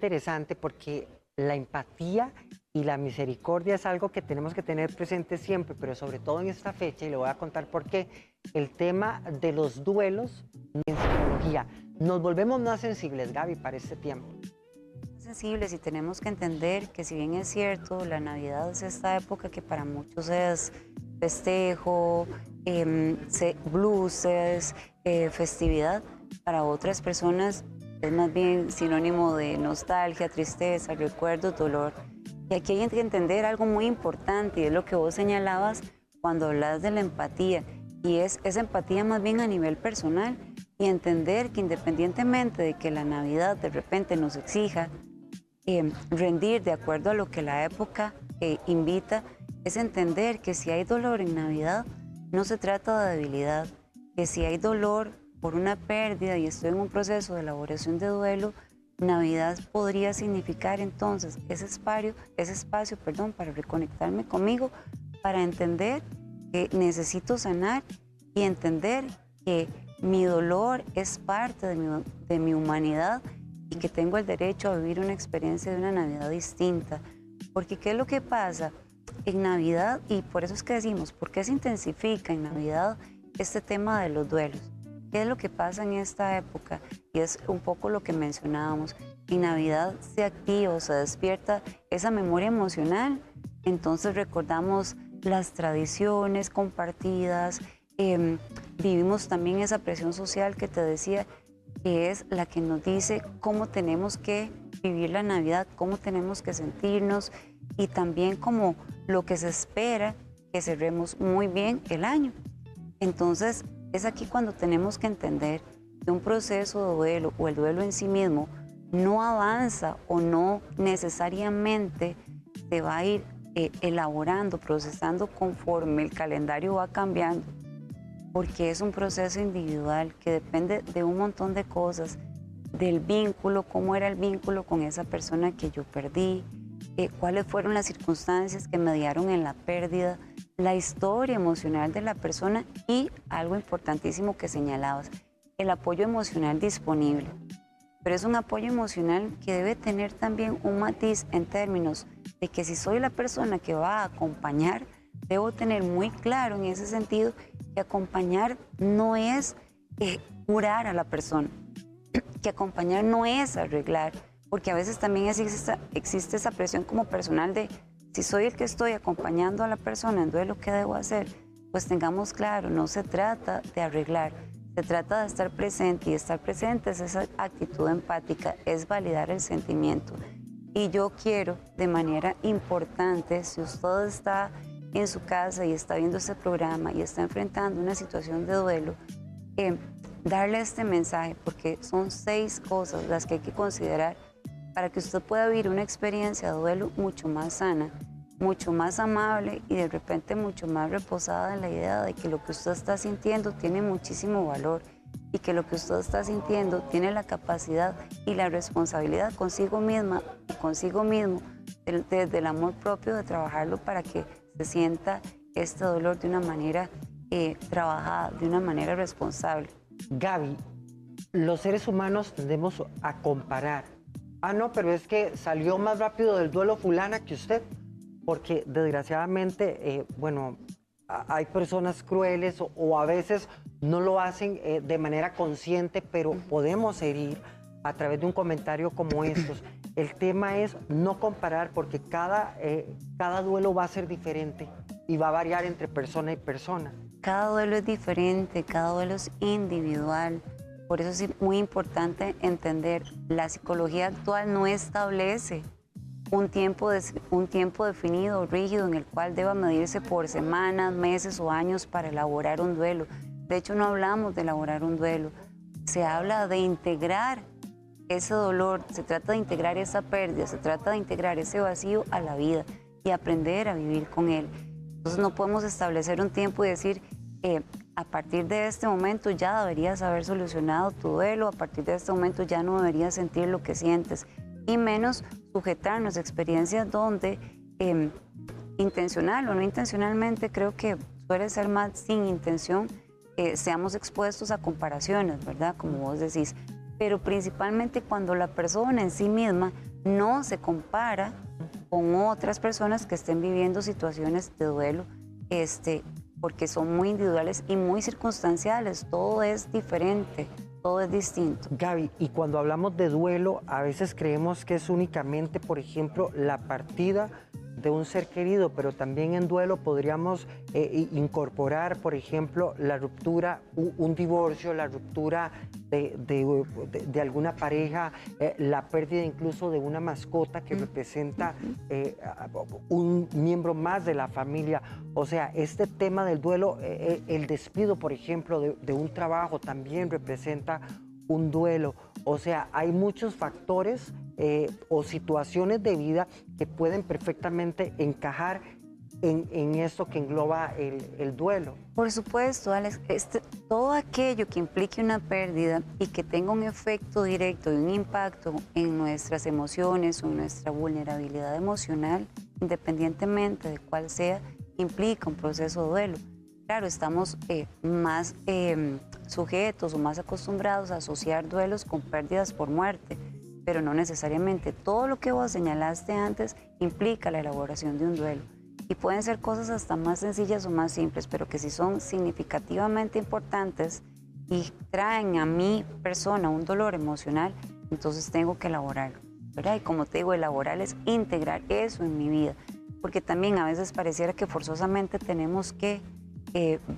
interesante porque la empatía y la misericordia es algo que tenemos que tener presente siempre, pero sobre todo en esta fecha, y le voy a contar por qué, el tema de los duelos en psicología. Nos volvemos más sensibles, Gaby, para este tiempo. Sensibles y tenemos que entender que si bien es cierto, la Navidad es esta época que para muchos es festejo, luces, festividad, para otras personas es más bien sinónimo de nostalgia, tristeza, recuerdo, dolor. Y aquí hay que entender algo muy importante y es lo que vos señalabas cuando hablas de la empatía, y es esa empatía más bien a nivel personal y entender que independientemente de que la Navidad de repente nos exija rendir de acuerdo a lo que la época invita, es entender que si hay dolor en Navidad, no se trata de debilidad, que si hay dolor por una pérdida y estoy en un proceso de elaboración de duelo, Navidad podría significar entonces ese espacio, para reconectarme conmigo, para entender que necesito sanar y entender que mi dolor es parte de mi humanidad y que tengo el derecho a vivir una experiencia de una Navidad distinta. Porque ¿qué es lo que pasa en Navidad? Y por eso es que decimos, ¿por qué se intensifica en Navidad este tema de los duelos? ¿Qué es lo que pasa en esta época? Y es un poco lo que mencionábamos. En Navidad se activa o se despierta esa memoria emocional. Entonces recordamos las tradiciones compartidas, vivimos también esa presión social que te decía, que es la que nos dice cómo tenemos que vivir la Navidad, cómo tenemos que sentirnos y también como lo que se espera que cerremos muy bien el año. Entonces, es aquí cuando tenemos que entender que un proceso de duelo o el duelo en sí mismo no avanza o no necesariamente se va a ir elaborando, procesando conforme el calendario va cambiando, porque es un proceso individual que depende de un montón de cosas, del vínculo, cómo era el vínculo con esa persona que yo perdí, cuáles fueron las circunstancias que mediaron en la pérdida, la historia emocional de la persona y algo importantísimo que señalabas, el apoyo emocional disponible. Pero es un apoyo emocional que debe tener también un matiz en términos de que si soy la persona que va a acompañar, debo tener muy claro en ese sentido que acompañar no es curar a la persona, que acompañar no es arreglar, porque a veces también existe esa presión como personal de si soy el que estoy acompañando a la persona en duelo, ¿qué debo hacer? Pues tengamos claro, no se trata de arreglar, se trata de estar presente, y estar presente es esa actitud empática, es validar el sentimiento. Y yo quiero de manera importante, si usted está en su casa y está viendo este programa y está enfrentando una situación de duelo, darle este mensaje, porque son 6 cosas las que hay que considerar para que usted pueda vivir una experiencia de duelo mucho más sana, mucho más amable y de repente mucho más reposada en la idea de que lo que usted está sintiendo tiene muchísimo valor y que lo que usted está sintiendo tiene la capacidad y la responsabilidad consigo misma y consigo mismo, desde el amor propio, de trabajarlo para que se sienta este dolor de una manera trabajada, de una manera responsable. Gaby, los seres humanos tendemos a comparar. Ah, no, pero es que salió más rápido del duelo fulana que usted, porque desgraciadamente, hay personas crueles o a veces no lo hacen de manera consciente, pero podemos herir a través de un comentario como estos. El tema es no comparar, porque cada duelo va a ser diferente y va a variar entre persona y persona. Cada duelo es diferente, cada duelo es individual. Por eso es muy importante entender, la psicología actual no establece un tiempo definido, rígido, en el cual deba medirse por semanas, meses o años para elaborar un duelo. De hecho, no hablamos de elaborar un duelo, se habla de integrar ese dolor, se trata de integrar esa pérdida, se trata de integrar ese vacío a la vida y aprender a vivir con él. Entonces no podemos establecer un tiempo y decir, a partir de este momento ya deberías haber solucionado tu duelo, a partir de este momento ya no deberías sentir lo que sientes, y menos sujetarnos a experiencias donde intencional o no intencionalmente, creo que suele ser más sin intención, seamos expuestos a comparaciones, ¿verdad? Como vos decís, pero principalmente cuando la persona en sí misma no se compara con otras personas que estén viviendo situaciones de duelo, porque son muy individuales y muy circunstanciales. Todo es diferente, todo es distinto. Gaby, y cuando hablamos de duelo, a veces creemos que es únicamente, por ejemplo, la partida de un ser querido, pero también en duelo podríamos incorporar, por ejemplo, la ruptura, un divorcio, la ruptura de alguna pareja, la pérdida incluso de una mascota que representa un miembro más de la familia. O sea, este tema del duelo, el despido, por ejemplo, de un trabajo también representa un duelo. O sea, hay muchos factores o situaciones de vida que pueden perfectamente encajar en esto que engloba el duelo. Por supuesto, Alex, todo aquello que implique una pérdida y que tenga un efecto directo y un impacto en nuestras emociones o en nuestra vulnerabilidad emocional, independientemente de cuál sea, implica un proceso de duelo. Claro, estamos más sujetos o más acostumbrados a asociar duelos con pérdidas por muerte, pero no necesariamente. Todo lo que vos señalaste antes implica la elaboración de un duelo. Y pueden ser cosas hasta más sencillas o más simples, pero que si son significativamente importantes y traen a mi persona un dolor emocional, entonces tengo que elaborarlo, ¿verdad? Y como te digo, elaborar es integrar eso en mi vida, porque también a veces pareciera que forzosamente tenemos que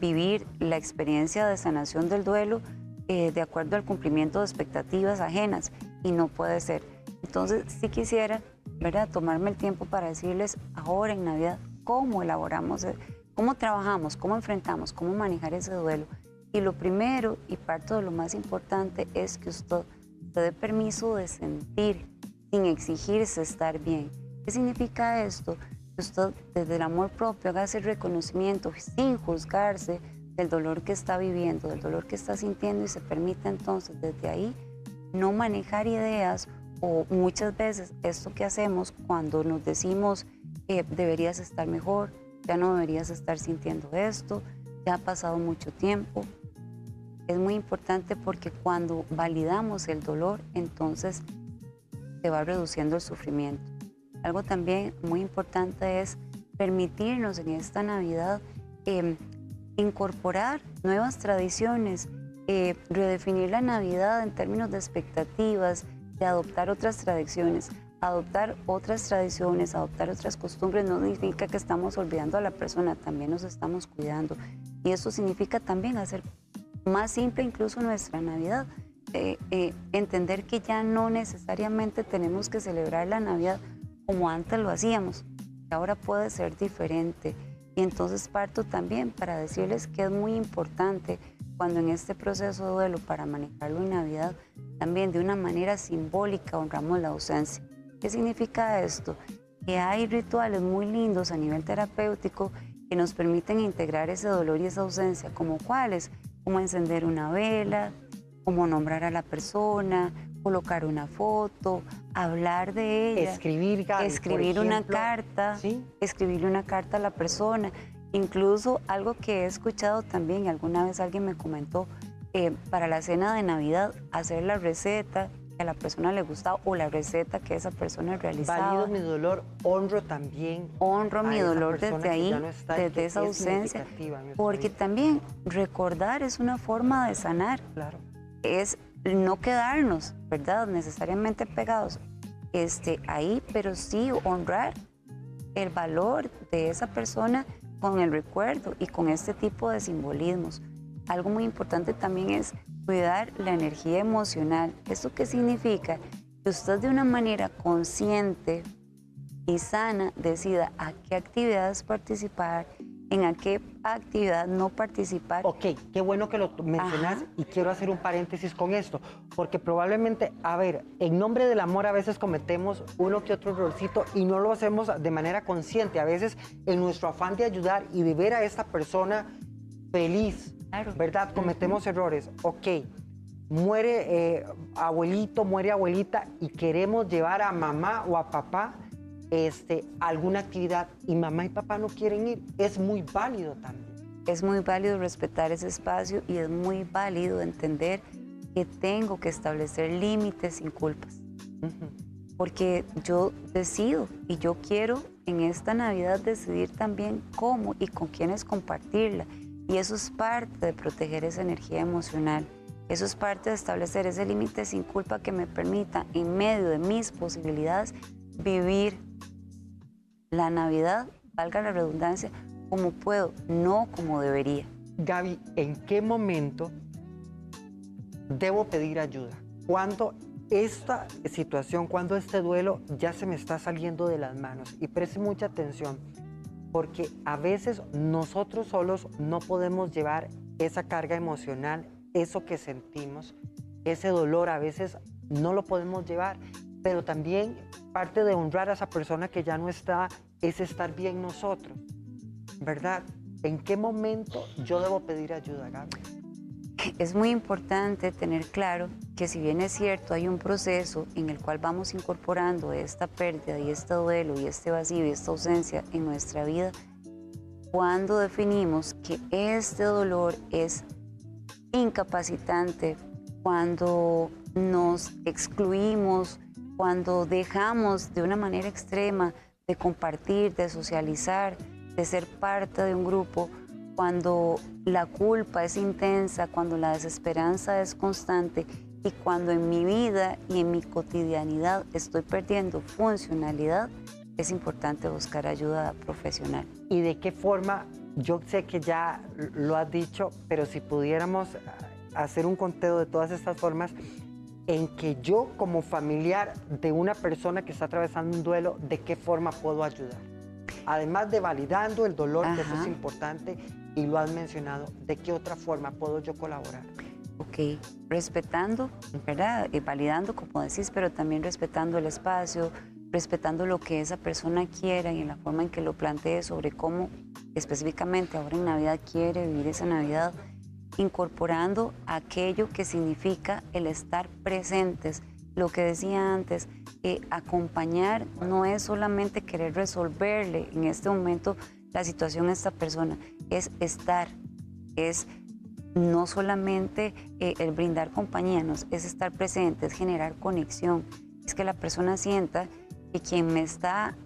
vivir la experiencia de sanación del duelo de acuerdo al cumplimiento de expectativas ajenas, y no puede ser. Entonces sí quisiera, ¿verdad?, tomarme el tiempo para decirles ahora en Navidad cómo elaboramos, cómo trabajamos, cómo enfrentamos, cómo manejar ese duelo. Y lo primero y parte de lo más importante es que usted se dé permiso de sentir sin exigirse estar bien. ¿Qué significa esto? Que usted desde el amor propio haga ese reconocimiento sin juzgarse del dolor que está viviendo, del dolor que está sintiendo, y se permita entonces desde ahí no manejar ideas o muchas veces esto que hacemos cuando nos decimos deberías estar mejor, ya no deberías estar sintiendo esto, ya ha pasado mucho tiempo. Es muy importante porque cuando validamos el dolor, entonces se va reduciendo el sufrimiento. Algo también muy importante es permitirnos en esta Navidad incorporar nuevas tradiciones, redefinir la Navidad en términos de expectativas, de adoptar otras tradiciones. Adoptar otras tradiciones, adoptar otras costumbres no significa que estamos olvidando a la persona, también nos estamos cuidando. Y eso significa también hacer más simple incluso nuestra Navidad. Entender que ya no necesariamente tenemos que celebrar la Navidad como antes lo hacíamos, que ahora puede ser diferente. Y entonces parto también para decirles que es muy importante cuando en este proceso de duelo, para manejarlo en Navidad, también de una manera simbólica honramos la ausencia. ¿Qué significa esto? Que hay rituales muy lindos a nivel terapéutico que nos permiten integrar ese dolor y esa ausencia, como cuáles, como encender una vela, como nombrar a la persona, colocar una foto, hablar de ella, escribir, Gaby, escribir por una ejemplo, carta, ¿sí? escribirle una carta a la persona. Incluso algo que he escuchado también, alguna vez alguien me comentó, para la cena de Navidad, hacer la receta que a la persona le gustaba o la receta que esa persona realizaba. Valido mi dolor, honro también. Honro mi dolor persona desde que ahí, ya no está y desde que esa es ausencia, significativa en nuestra porque vida. también recordar es una forma de sanar. Claro. Es no quedarnos, ¿verdad?, necesariamente pegados ahí, pero sí honrar el valor de esa persona con el recuerdo y con este tipo de simbolismos. Algo muy importante también es cuidar la energía emocional. ¿Esto qué significa? Que usted de una manera consciente y sana decida a qué actividades participar, en a qué actividad no participar. Ok, qué bueno que lo mencionas. Ajá. Y quiero hacer un paréntesis con esto, porque probablemente, a ver, en nombre del amor a veces cometemos uno que otro errorcito y no lo hacemos de manera consciente. A veces en nuestro afán de ayudar y de ver a esta persona feliz, Claro. ¿verdad? Cometemos errores. Ok, muere abuelito, muere abuelita y queremos llevar a mamá o a papá a alguna actividad y mamá y papá no quieren ir. Es muy válido también. Es muy válido respetar ese espacio y es muy válido entender que tengo que establecer límites sin culpas. porque yo decido y yo quiero en esta Navidad decidir también cómo y con quiénes compartirla. Y eso es parte de proteger esa energía emocional. Eso es parte de establecer ese límite sin culpa que me permita, en medio de mis posibilidades, vivir la Navidad, valga la redundancia, como puedo, no como debería. Gaby, ¿en qué momento debo pedir ayuda? Cuando esta situación, cuando este duelo ya se me está saliendo de las manos. Y preste mucha atención, porque a veces nosotros solos no podemos llevar esa carga emocional, eso que sentimos, ese dolor a veces no lo podemos llevar, pero también parte de honrar a esa persona que ya no está es estar bien nosotros, ¿verdad? ¿En qué momento yo debo pedir ayuda, Gaby? Es muy importante tener claro que si bien es cierto, hay un proceso en el cual vamos incorporando esta pérdida y este duelo y este vacío y esta ausencia en nuestra vida, cuando definimos que este dolor es incapacitante, cuando nos excluimos, cuando dejamos de una manera extrema de compartir, de socializar, de ser parte de un grupo, cuando la culpa es intensa, cuando la desesperanza es constante y cuando en mi vida y en mi cotidianidad estoy perdiendo funcionalidad, es importante buscar ayuda profesional. ¿Y de qué forma? Yo sé que ya lo has dicho, pero si pudiéramos hacer un conteo de todas estas formas en que yo como familiar de una persona que está atravesando un duelo, ¿de qué forma puedo ayudar? Además de validando el dolor, que eso es importante y lo has mencionado, ¿de qué otra forma puedo yo colaborar? Ok, respetando, ¿verdad? Y validando, como decís, pero también respetando el espacio, respetando lo que esa persona quiera y en la forma en que lo plantee sobre cómo específicamente ahora en Navidad quiere vivir esa Navidad, incorporando aquello que significa el estar presentes. Lo que decía antes, acompañar no es solamente querer resolverle en este momento la situación a esta persona, es estar, es no solamente el brindar compañía, es estar presente, es generar conexión, es que la persona sienta que quien me está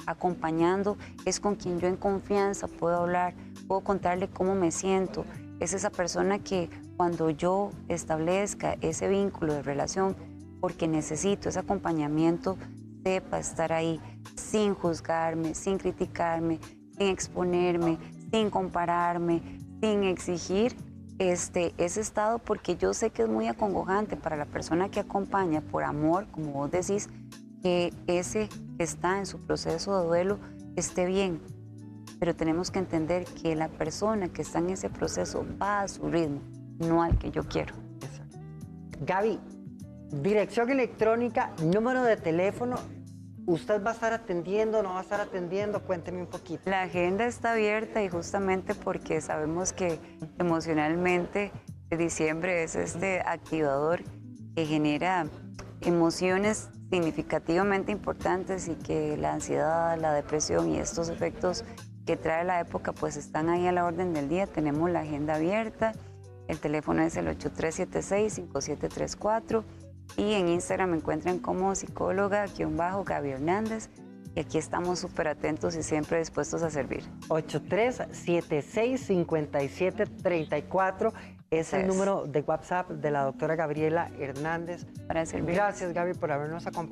acompañando es con quien yo en confianza puedo hablar, puedo contarle cómo me siento, es esa persona que cuando yo establezca ese vínculo de relación, porque necesito ese acompañamiento, sepa estar ahí sin juzgarme, sin criticarme, sin exponerme, sin compararme, sin exigir ese estado, porque yo sé que es muy acongojante para la persona que acompaña por amor, como vos decís, que ese que está en su proceso de duelo esté bien. Pero tenemos que entender que la persona que está en ese proceso va a su ritmo, no al que yo quiero. Exacto. Gaby, dirección electrónica, número de teléfono, ¿usted va a estar atendiendo, no va a estar atendiendo? Cuénteme un poquito. La agenda está abierta y justamente porque sabemos que emocionalmente diciembre es este activador que genera emociones significativamente importantes y que la ansiedad, la depresión y estos efectos que trae la época pues están ahí a la orden del día. Tenemos la agenda abierta, el teléfono es el 8376-5734 y en Instagram me encuentran como psicóloga-Gaby Hernández y aquí estamos súper atentos y siempre dispuestos a servir. 8376-5734 es el número de WhatsApp de la doctora Gabriela Hernández. Para servir. Gracias, Gaby, por habernos acompañado.